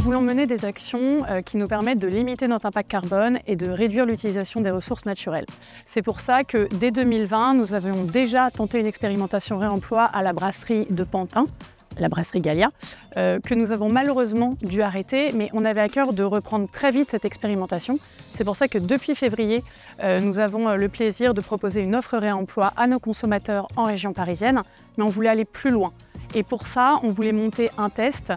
voulons mener des actions qui nous permettent de limiter notre impact carbone et de réduire l'utilisation des ressources naturelles. C'est pour ça que dès 2020, nous avions déjà tenté une expérimentation réemploi à la brasserie de Pantin, la brasserie Gallia, que nous avons malheureusement dû arrêter, mais on avait à cœur de reprendre très vite cette expérimentation. C'est pour ça que depuis février, nous avons le plaisir de proposer une offre réemploi à nos consommateurs en région parisienne, mais on voulait aller plus loin. Et pour ça, on voulait monter un test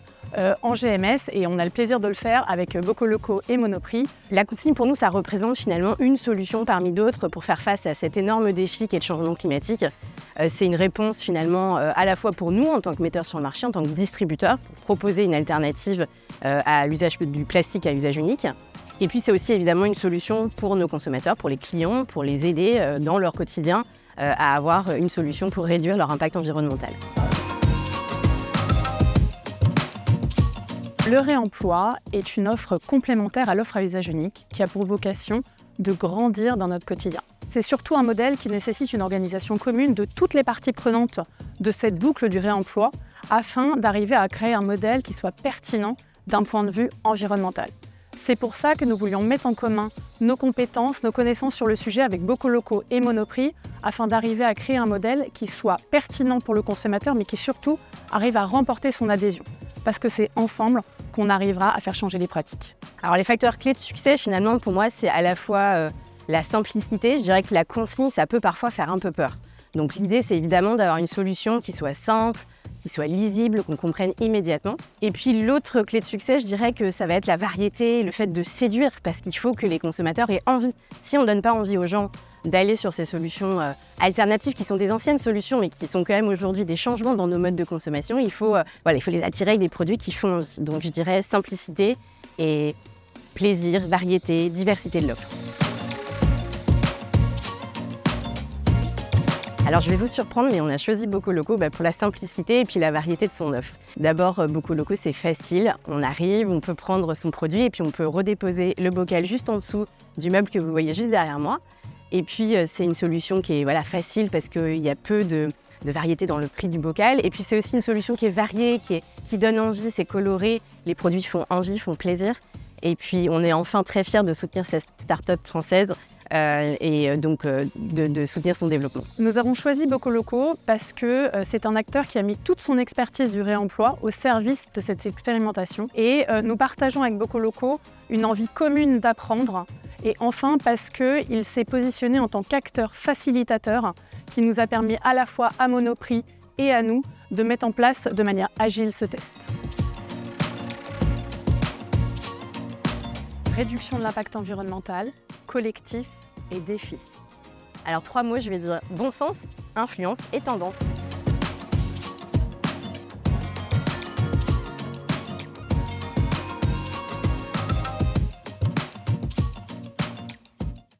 en GMS et on a le plaisir de le faire avec Bocoloco et Monoprix. La consigne, pour nous, ça représente finalement une solution parmi d'autres pour faire face à cet énorme défi qu'est le changement climatique. C'est une réponse finalement à la fois pour nous en tant que metteurs sur le marché, en tant que distributeurs, pour proposer une alternative à l'usage du plastique à usage unique. Et puis c'est aussi évidemment une solution pour nos consommateurs, pour les clients, pour les aider dans leur quotidien à avoir une solution pour réduire leur impact environnemental. Le réemploi est une offre complémentaire à l'offre à usage unique qui a pour vocation de grandir dans notre quotidien. C'est surtout un modèle qui nécessite une organisation commune de toutes les parties prenantes de cette boucle du réemploi afin d'arriver à créer un modèle qui soit pertinent d'un point de vue environnemental. C'est pour ça que nous voulions mettre en commun nos compétences, nos connaissances sur le sujet avec Bocoloco et Monoprix afin d'arriver à créer un modèle qui soit pertinent pour le consommateur mais qui surtout arrive à remporter son adhésion. Parce que c'est ensemble qu'on arrivera à faire changer les pratiques. Alors les facteurs clés de succès, finalement, pour moi, c'est à la fois la simplicité. Je dirais que la consigne, ça peut parfois faire un peu peur. Donc l'idée, c'est évidemment d'avoir une solution qui soit simple, qui soit lisible, qu'on comprenne immédiatement. Et puis l'autre clé de succès, je dirais que ça va être la variété, le fait de séduire, parce qu'il faut que les consommateurs aient envie. Si on ne donne pas envie aux gens d'aller sur ces solutions alternatives qui sont des anciennes solutions mais qui sont quand même aujourd'hui des changements dans nos modes de consommation, il faut les attirer avec des produits qui font envie. Donc je dirais simplicité et plaisir, variété, diversité de l'offre. Alors je vais vous surprendre, mais on a choisi Bocoloco pour la simplicité et puis la variété de son offre. D'abord, Bocoloco, c'est facile. On arrive, on peut prendre son produit et puis on peut redéposer le bocal juste en dessous du meuble que vous voyez juste derrière moi. Et puis c'est une solution qui est facile parce qu'il y a peu de variété dans le prix du bocal. Et puis c'est aussi une solution qui est variée, qui donne envie, c'est coloré. Les produits font envie, font plaisir. Et puis on est enfin très fiers de soutenir cette start-up française et donc de soutenir son développement. Nous avons choisi Bocoloco parce que c'est un acteur qui a mis toute son expertise du réemploi au service de cette expérimentation. Et nous partageons avec Bocoloco une envie commune d'apprendre. Et enfin parce qu'il s'est positionné en tant qu'acteur facilitateur qui nous a permis à la fois à Monoprix et à nous de mettre en place de manière agile ce test. Réduction de l'impact environnemental, collectif et défi. Alors 3 mots, je vais dire bon sens, influence et tendance.